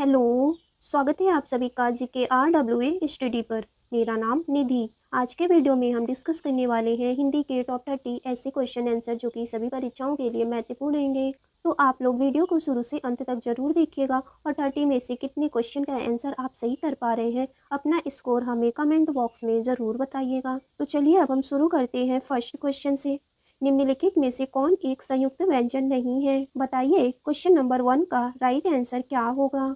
Hello. स्वागत है आप सभी का जीके RWA स्टडी पर। मेरा नाम निधि। आज के वीडियो में हम डिस्कस करने वाले हैं हिंदी के टॉप 30 ऐसे क्वेश्चन आंसर जो कि सभी परीक्षाओं के लिए महत्वपूर्ण रहेंगे। तो आप लोग वीडियो को शुरू से अंत तक जरूर देखिएगा और 30 में से कितने क्वेश्चन का आंसर आप सही कर पा रहे हैं अपना स्कोर हमें कमेंट बॉक्स में ज़रूर बताइएगा। तो चलिए अब हम शुरू करते हैं फर्स्ट क्वेश्चन से। निम्नलिखित में से कौन एक संयुक्त व्यंजन नहीं है? बताइए क्वेश्चन नंबर 1 का राइट आंसर क्या होगा?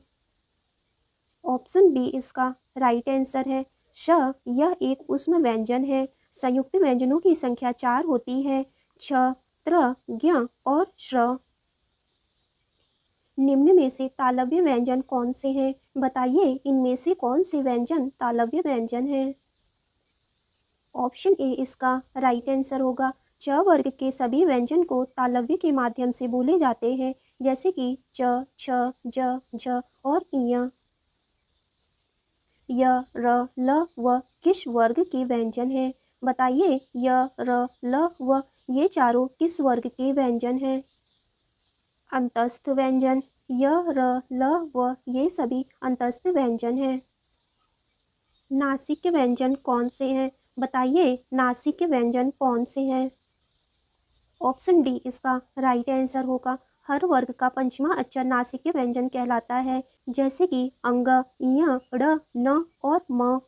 ऑप्शन बी इसका राइट आंसर है। श, यह एक ऊष्म व्यंजन है। संयुक्त व्यंजनों की संख्या 4 होती है। छ, त्र, ज्ञ और श्र। निम्न में से तालव्य व्यंजन कौन से हैं? बताइए इनमें से कौन से व्यंजन तालव्य व्यंजन हैं? ऑप्शन ए इसका राइट आंसर होगा। च वर्ग के सभी व्यंजन को तालव्य के माध्यम से बोले जाते हैं, जैसे कि च, छ, ज, झ और ञ। य, र, ल, व किस वर्ग के व्यंजन हैं? बताइए य, र, ल, व ये चारों किस वर्ग के व्यंजन हैं? अंतस्थ व्यंजन। य, र, ल, व ये सभी अंतस्थ व्यंजन हैं। नासिक व्यंजन कौन से हैं? बताइए नासिक व्यंजन कौन से हैं? ऑप्शन डी इसका राइट आंसर होगा। हर वर्ग का पंचमा अक्षर नासिक व्यंजन कहलाता है, जैसे कि अंग, ञ, ड़, न और म।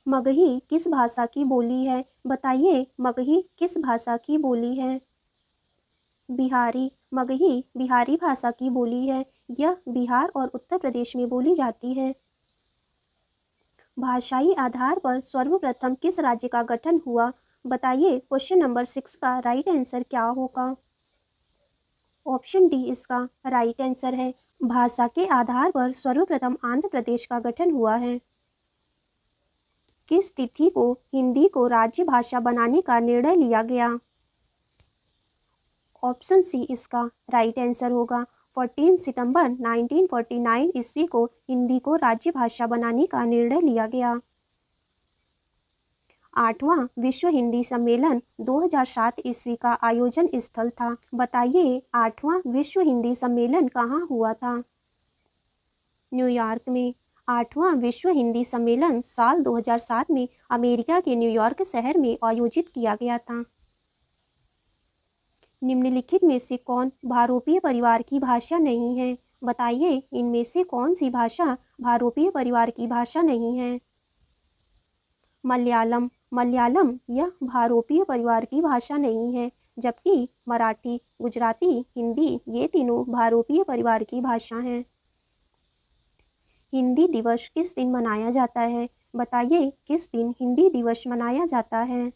मगही किस भाषा की बोली है? बताइए मगही किस भाषा की बोली है? बिहारी। मगही बिहारी भाषा की बोली है। यह बिहार और उत्तर प्रदेश में बोली जाती है। भाषाई आधार पर सर्वप्रथम किस राज्य का गठन हुआ? बताइए क्वेश्चन नंबर 6 का राइट आंसर क्या होगा? ऑप्शन डी इसका राइट आंसर है। भाषा के आधार पर सर्वप्रथम आंध्र प्रदेश का गठन हुआ है। किस तिथि को हिंदी को राज्य भाषा बनाने का निर्णय लिया गया? ऑप्शन सी इसका राइट आंसर होगा। 14 सितंबर 1949 ईस्वी को हिंदी को राज्य भाषा बनाने का निर्णय लिया गया। 8वां विश्व हिंदी सम्मेलन 2007 ईस्वी का आयोजन स्थल था। बताइए 8वां विश्व हिंदी सम्मेलन कहाँ हुआ था? न्यूयॉर्क में। 8वां विश्व हिंदी सम्मेलन साल 2007 में अमेरिका के न्यूयॉर्क शहर में आयोजित किया गया था। निम्नलिखित में से कौन भारोपीय परिवार की भाषा नहीं है? बताइए इनमें से कौन सी भाषा भारोपीय परिवार की भाषा नहीं है? मलयालम। मलयालम यह भारोपीय परिवार की भाषा नहीं है, जबकि मराठी, गुजराती, हिंदी ये तीनों भारोपीय परिवार की भाषा हैं। हिंदी दिवस किस दिन मनाया जाता है? बताइए किस दिन हिंदी दिवस मनाया जाता है?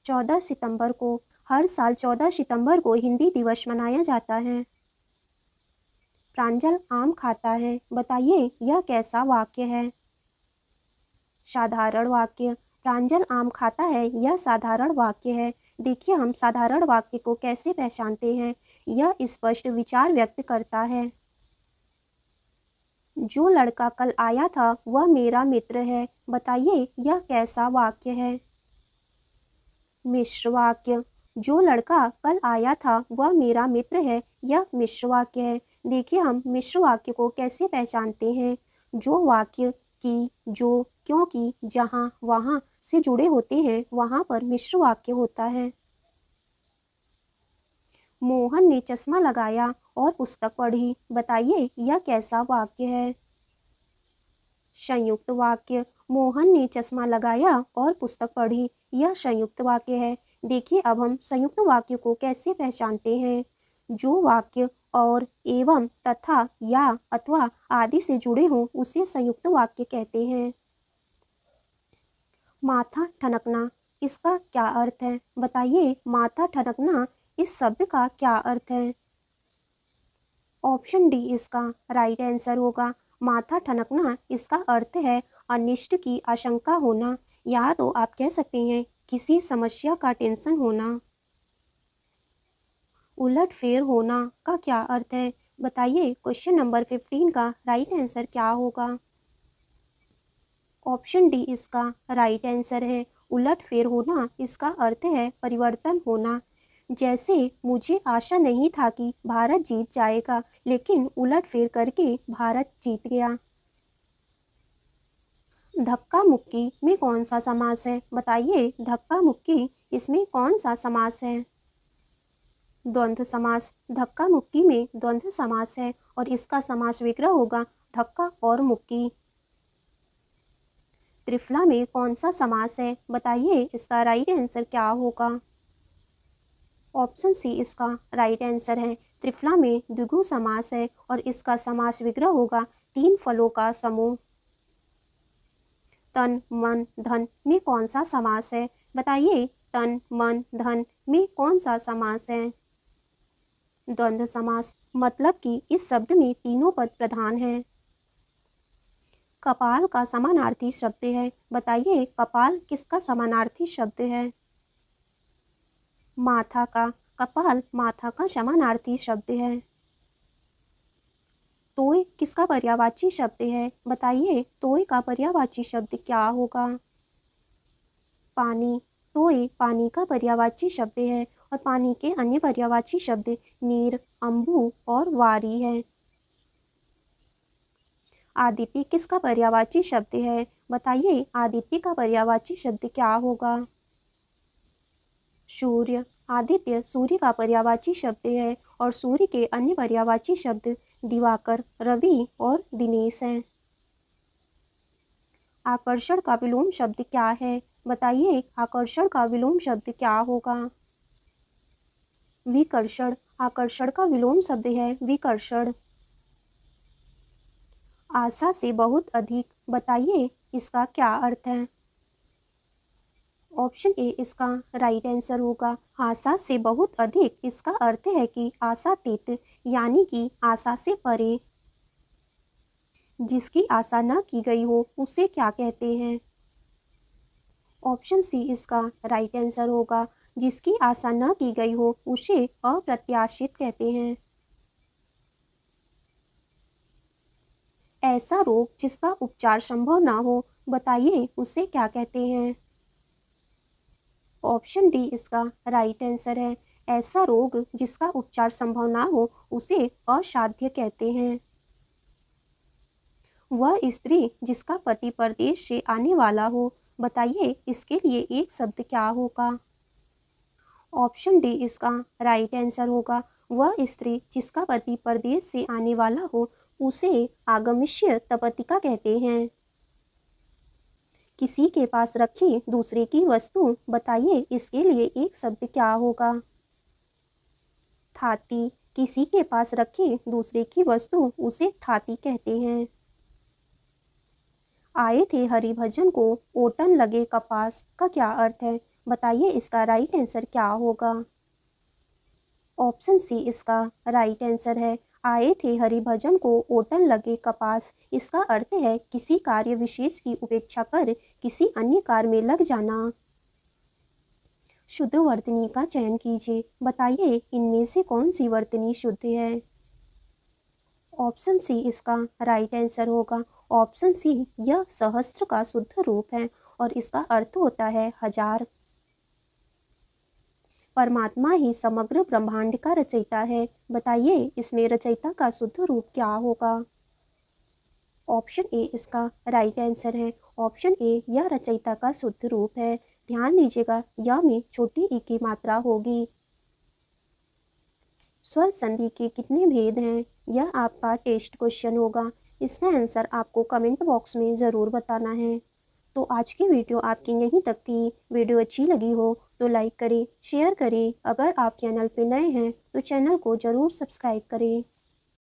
14 सितंबर को। हर साल 14 सितंबर को हिंदी दिवस मनाया जाता है। प्रांजल आम खाता है। बताइए यह कैसा वाक्य है? साधारण वाक्य। प्रांजल आम खाता है यह साधारण वाक्य है। देखिए हम साधारण वाक्य को कैसे पहचानते हैं। यह स्पष्ट विचार व्यक्त करता है। जो लड़का कल आया था वह मेरा मित्र है। बताइए यह कैसा वाक्य है? मिश्र वाक्य। जो लड़का कल आया था वह मेरा मित्र है यह मिश्र वाक्य है। देखिए हम मिश्र वाक्य को कैसे पहचानते हैं। जो वाक्य की, जो, क्योंकि, जहाँ, वहाँ से जुड़े होते हैं वहाँ पर मिश्र वाक्य होता है। मोहन ने चश्मा लगाया और पुस्तक पढ़ी। बताइए यह कैसा वाक्य है? संयुक्त वाक्य। मोहन ने चश्मा लगाया और पुस्तक पढ़ी यह संयुक्त वाक्य है। देखिए अब हम संयुक्त वाक्य को कैसे पहचानते हैं। जो वाक्य और, एवं, तथा, या, अथवा आदि से जुड़े हों उसे संयुक्त वाक्य कहते हैं। माथा ठनकना इसका क्या अर्थ है? बताइए माथा ठनकना इस शब्द का क्या अर्थ है? ऑप्शन डी इसका राइट आंसर होगा। माथा ठनकना इसका अर्थ है अनिष्ट की आशंका होना, या तो आप कह सकते हैं किसी समस्या का टेंशन होना। उलटफेर होना का क्या अर्थ है? बताइए क्वेश्चन नंबर 15 का राइट आंसर क्या होगा? ऑप्शन डी इसका राइट आंसर है। उलटफेर होना इसका अर्थ है परिवर्तन होना। जैसे मुझे आशा नहीं था कि भारत जीत जाएगा, लेकिन उलटफेर करके भारत जीत गया। धक्का मुक्की में कौन सा समास है? बताइए, धक्का मुक्की इसमें कौन सा समास है? द्वंद्व समास। धक्का मुक्की में द्वंद्व समास है और इसका समास विग्रह होगा धक्का और मुक्की। त्रिफला में कौन सा समास है? बताइए, इसका राइट आंसर क्या होगा? ऑप्शन सी इसका राइट आंसर है। त्रिफला में द्विगु समास है और इसका समास विग्रह होगा तीन फलों का समूह। तन मन धन में कौन सा समास है? बताइए, तन मन धन में कौन सा समास है? द्वंद्व समास। मतलब कि इस शब्द में तीनों पद प्रधान हैं। कपाल का समानार्थी शब्द है। बताइए, कपाल किसका समानार्थी शब्द है? माथा का। कपाल माथा का समानार्थी शब्द है। तोय किसका पर्यायवाची शब्द है? बताइए, तोय का पर्यायवाची शब्द क्या होगा? पानी। तोय पानी का पर्यायवाची शब्द है और पानी के अन्य पर्यायवाची शब्द नीर, अम्बु और वारी है। आदित्य किसका पर्यायवाची शब्द है? बताइए, आदित्य का पर्यायवाची शब्द क्या होगा? सूर्य। आदित्य सूर्य का पर्यायवाची शब्द है और सूर्य के अन्य पर्यायवाची शब्द दिवाकर, रवि और दिनेश हैं। आकर्षण का विलोम शब्द क्या है? बताइए, आकर्षण का विलोम शब्द क्या होगा? विकर्षण। आकर्षण का विलोम शब्द है विकर्षण। आशा से बहुत अधिक। बताइए, इसका क्या अर्थ है? ऑप्शन ए इसका राइट आंसर होगा। आशा से बहुत अधिक इसका अर्थ है कि आशातीत, यानी कि आशा से परे। जिसकी आशा न की गई हो उसे क्या कहते हैं? ऑप्शन सी इसका राइट आंसर होगा। जिसकी आशा न की गई हो उसे अप्रत्याशित कहते हैं। ऐसा रोग जिसका उपचार संभव ना हो, बताइए उसे क्या कहते हैं? ऑप्शन डी इसका राइट आंसर है। ऐसा रोग जिसका उपचार संभव ना हो उसे असाध्य कहते हैं। वह स्त्री जिसका पति परदेश से आने वाला हो, बताइए इसके लिए एक शब्द क्या होगा? ऑप्शन डी इसका राइट आंसर होगा। वह स्त्री जिसका पति परदेश से आने वाला हो उसे आगमिष्य तपतिका कहते हैं। किसी के पास रखी दूसरे की वस्तु, बताइए इसके लिए एक शब्द क्या होगा? थाती। किसी के पास रखी दूसरे की वस्तु उसे थाती कहते हैं। आए थे हरिभजन को ओटन लगे कपास का क्या अर्थ है? बताइए इसका राइट आंसर क्या होगा? ऑप्शन सी इसका राइट आंसर है। आए थे हरिभजन को ओटन लगे कपास। इसका अर्थ है किसी कार्य विशेष की उपेक्षा कर किसी अन्य कार्य में लग जाना। शुद्ध वर्तनी का चयन कीजिए। बताइए इनमें से कौन सी वर्तनी शुद्ध है? ऑप्शन सी इसका राइट आंसर होगा। ऑप्शन सी यह सहस्त्र का शुद्ध रूप है और इसका अर्थ होता है हजार। परमात्मा ही समग्र ब्रह्मांड का रचयिता है। बताइए इसमें रचयिता का शुद्ध रूप क्या होगा? ऑप्शन ए इसका राइट आंसर है। ऑप्शन ए यह रचयिता का शुद्ध रूप है। ध्यान दीजिएगा, यह में छोटी ई की मात्रा होगी। स्वर संधि के कितने भेद हैं? यह आपका टेस्ट क्वेश्चन होगा। इसका आंसर आपको कमेंट बॉक्स में ज़रूर बताना है। तो आज की वीडियो आपकी यहीं तक थी। वीडियो अच्छी लगी हो तो लाइक करें, शेयर करें। अगर आप चैनल पे नए हैं तो चैनल को ज़रूर सब्सक्राइब करें।